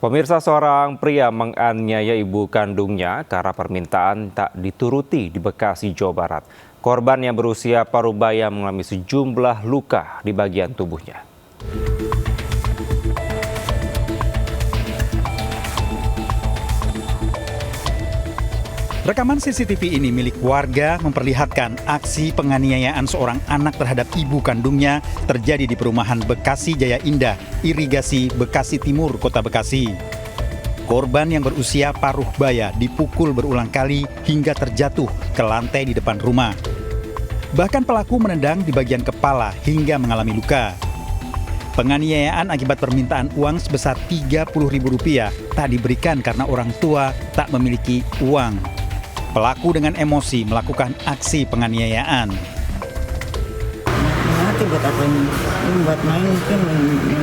Pemirsa, seorang pria menganiaya ibu kandungnya karena permintaan tak dituruti di Bekasi, Jawa Barat. Korban yang berusia parubaya mengalami sejumlah luka di bagian tubuhnya. Rekaman CCTV ini milik warga memperlihatkan aksi penganiayaan seorang anak terhadap ibu kandungnya terjadi di perumahan Bekasi Jaya Indah, Irigasi, Bekasi Timur, Kota Bekasi. Korban yang berusia paruh baya dipukul berulang kali hingga terjatuh ke lantai di depan rumah. Bahkan pelaku menendang di bagian kepala hingga mengalami luka. Penganiayaan akibat permintaan uang sebesar Rp30.000 tak diberikan karena orang tua tak memiliki uang. Pelaku dengan emosi melakukan aksi penganiayaan. Nanti buat apa ini? Buat main mungkin,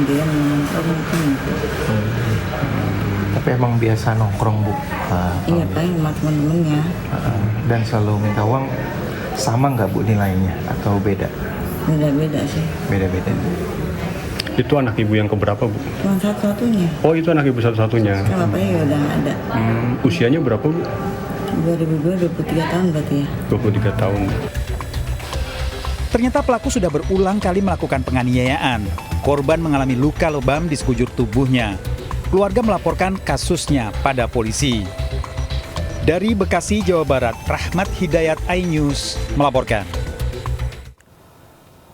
dia mungkin. Tapi emang biasa nongkrong, Bu? Iya, paling sama temen-temennya. Dan selalu minta uang, sama nggak, Bu, nilainya? Atau beda? Beda-beda sih. Beda-beda. Itu anak ibu yang keberapa, Bu? Cuma satu-satunya. Oh, itu anak ibu satu-satunya. Sekarang bapaknya udah nggak ada. Usianya berapa, Bu? 2002, 23 tahun berarti ya. 23 tahun. Ternyata pelaku sudah berulang kali melakukan penganiayaan. Korban mengalami luka lebam di sekujur tubuhnya. Keluarga melaporkan kasusnya pada polisi. Dari Bekasi, Jawa Barat, Rahmat Hidayat, iNews melaporkan.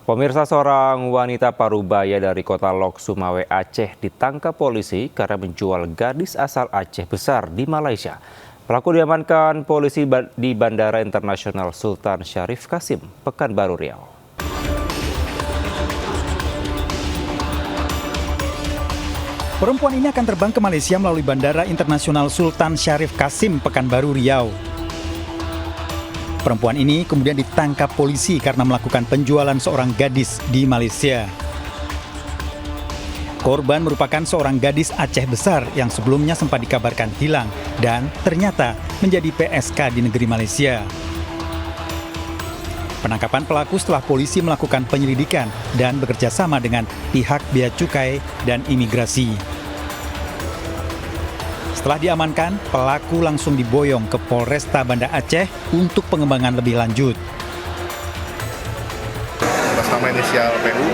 Pemirsa, seorang wanita parubaya dari kota Lok Sumawe, Aceh ditangkap polisi karena menjual gadis asal Aceh Besar di Malaysia. Pelaku diamankan polisi di Bandara Internasional Sultan Syarif Kasim, Pekanbaru Riau. Perempuan ini akan terbang ke Malaysia melalui Bandara Internasional Sultan Syarif Kasim, Pekanbaru Riau. Perempuan ini kemudian ditangkap polisi karena melakukan penjualan seorang gadis di Malaysia. Korban merupakan seorang gadis Aceh Besar yang sebelumnya sempat dikabarkan hilang dan ternyata menjadi PSK di negeri Malaysia. Penangkapan pelaku setelah polisi melakukan penyelidikan dan bekerja sama dengan pihak Bea Cukai dan Imigrasi. Setelah diamankan, pelaku langsung diboyong ke Polresta Banda Aceh untuk pengembangan lebih lanjut. Atas nama inisial PU,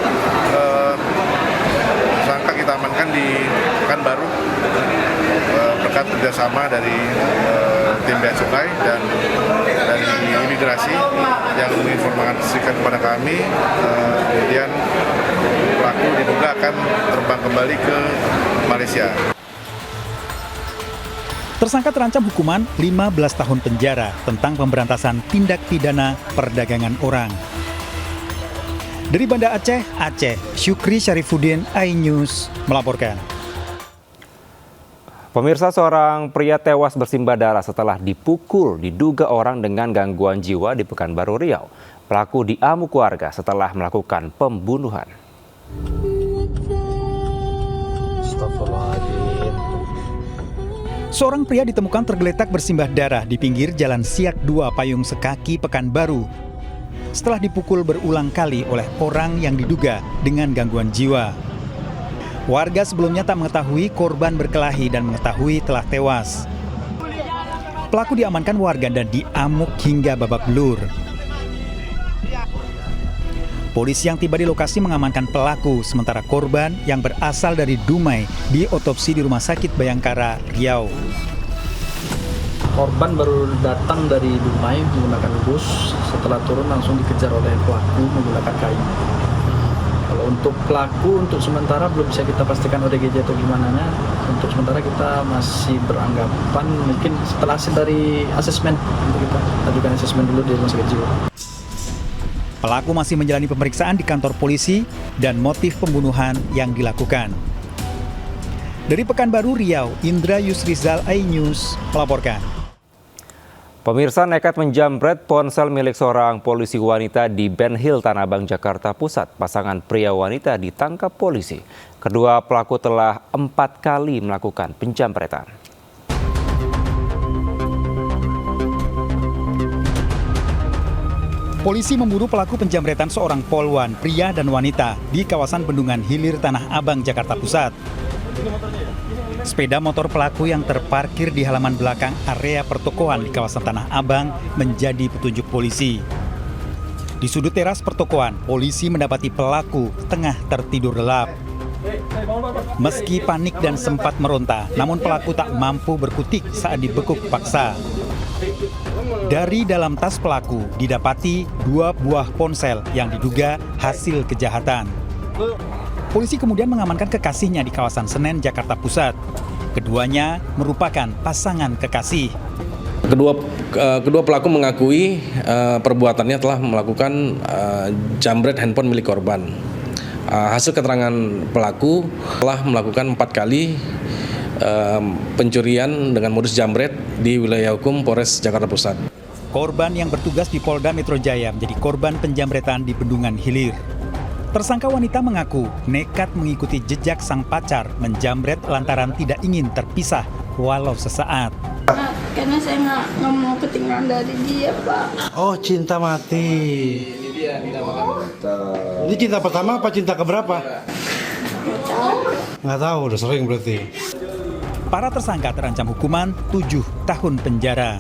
tersangka kita amankan di Pekanbaru berkat kerjasama dari tim Bea Cukai dan dari Imigrasi yang menginformasikan kepada kami. Kemudian pelaku diduga akan terbang kembali ke Malaysia. Tersangka terancam hukuman 15 tahun penjara tentang pemberantasan tindak pidana perdagangan orang. Dari Banda Aceh, Syukri Syarifuddin, iNews melaporkan. Pemirsa, seorang pria tewas bersimbah darah setelah dipukul diduga orang dengan gangguan jiwa di Pekanbaru Riau. Pelaku diamuk warga setelah melakukan pembunuhan. Seorang pria ditemukan tergeletak bersimbah darah di pinggir Jalan Siak 2 Payung Sekaki, Pekanbaru, setelah dipukul berulang kali oleh orang yang diduga dengan gangguan jiwa. Warga sebelumnya tak mengetahui korban berkelahi dan mengetahui telah tewas. Pelaku diamankan warga dan diamuk hingga babak belur. Polisi yang tiba di lokasi mengamankan pelaku, sementara korban yang berasal dari Dumai diotopsi di Rumah Sakit Bayangkara, Riau. Korban baru datang dari Dumai menggunakan bus, setelah turun langsung dikejar oleh pelaku menggunakan kayu. Kalau untuk pelaku, untuk sementara belum bisa kita pastikan ODGJ atau gimana. Untuk sementara kita masih beranggapan mungkin setelah hasil dari asesmen, untuk kita ajukan asesmen dulu di Rumah Sakit Jiwa. Pelaku masih menjalani pemeriksaan di kantor polisi dan motif pembunuhan yang dilakukan. Dari Pekanbaru Riau, Indra Yusrizal, iNews melaporkan. Pemirsa, nekat menjamret ponsel milik seorang polisi wanita di Ben Hill, Tanah Abang, Jakarta Pusat. Pasangan pria wanita ditangkap polisi. Kedua pelaku telah 4 kali melakukan penjamretan. Polisi memburu pelaku penjamretan seorang polwan, pria dan wanita, di kawasan Bendungan Hilir, Tanah Abang, Jakarta Pusat. Sepeda motor pelaku yang terparkir di halaman belakang area pertokoan di kawasan Tanah Abang menjadi petunjuk polisi. Di sudut teras pertokoan, polisi mendapati pelaku tengah tertidur lelap. Meski panik dan sempat meronta, namun pelaku tak mampu berkutik saat dibekuk paksa. Dari dalam tas pelaku didapati 2 buah ponsel yang diduga hasil kejahatan. Polisi kemudian mengamankan kekasihnya di kawasan Senen, Jakarta Pusat. Keduanya merupakan pasangan kekasih. Kedua pelaku mengakui perbuatannya telah melakukan jambret handphone milik korban. Hasil keterangan pelaku telah melakukan 4 kali pencurian dengan modus jambret di wilayah hukum Polres Jakarta Pusat. Korban yang bertugas di Polda Metro Jaya menjadi korban penjambretan di Bendungan Hilir. Tersangka wanita mengaku nekat mengikuti jejak sang pacar menjambret lantaran tidak ingin terpisah walau sesaat. Karena saya nggak mau ketinggalan dari dia, Pak. Oh, cinta mati. Ini cinta pertama apa cinta keberapa? Nggak tahu, udah sering berarti. Para tersangka terancam hukuman 7 tahun penjara.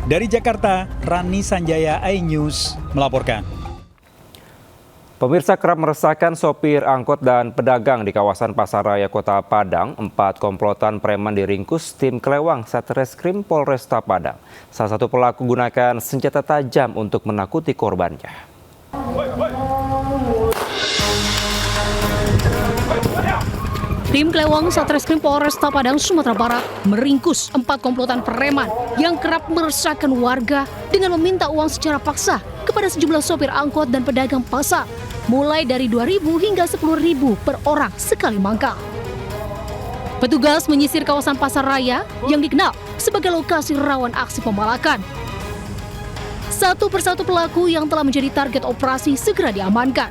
Dari Jakarta, Rani Sanjaya, iNews melaporkan. Pemirsa, kerap meresahkan sopir angkot dan pedagang di kawasan Pasaraya Kota Padang. 4 komplotan preman diringkus tim Kelewang Satreskrim Polresta Padang. Salah satu pelaku gunakan senjata tajam untuk menakuti korbannya. Tim Kelewang Satreskrim Polresta Padang, Sumatera Barat meringkus 4 komplotan preman yang kerap meresahkan warga dengan meminta uang secara paksa kepada sejumlah sopir angkot dan pedagang pasar, mulai dari 2.000 hingga 10.000 per orang sekali mangkal. Petugas menyisir kawasan Pasar Raya yang dikenal sebagai lokasi rawan aksi pembalakan. Satu persatu pelaku yang telah menjadi target operasi segera diamankan.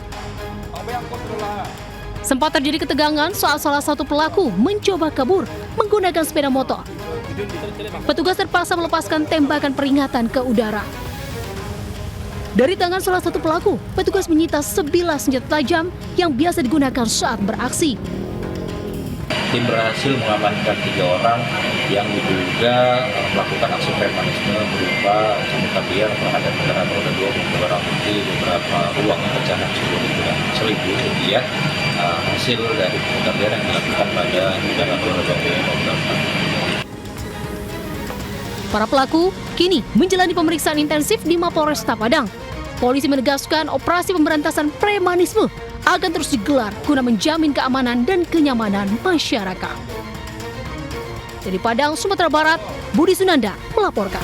Sempat terjadi ketegangan saat salah satu pelaku mencoba kabur menggunakan sepeda motor. Petugas terpaksa melepaskan tembakan peringatan ke udara. Dari tangan salah satu pelaku, petugas menyita sebilah senjata tajam yang biasa digunakan saat beraksi. Tim berhasil mengamankan 3 orang yang diduga melakukan aksi premanisme berupa cambuk liar terhadap kendaraan roda 2 membawa barang bukti beberapa uang pecahan 10.000 rupiah, hasil dari pungutan liar yang dilakukan pada kendaraan roda 2. Para pelaku kini menjalani pemeriksaan intensif di Mapolresta Padang. Polisi menegaskan operasi pemberantasan premanisme akan terus digelar guna menjamin keamanan dan kenyamanan masyarakat. Dari Padang, Sumatera Barat, Budi Sunanda melaporkan.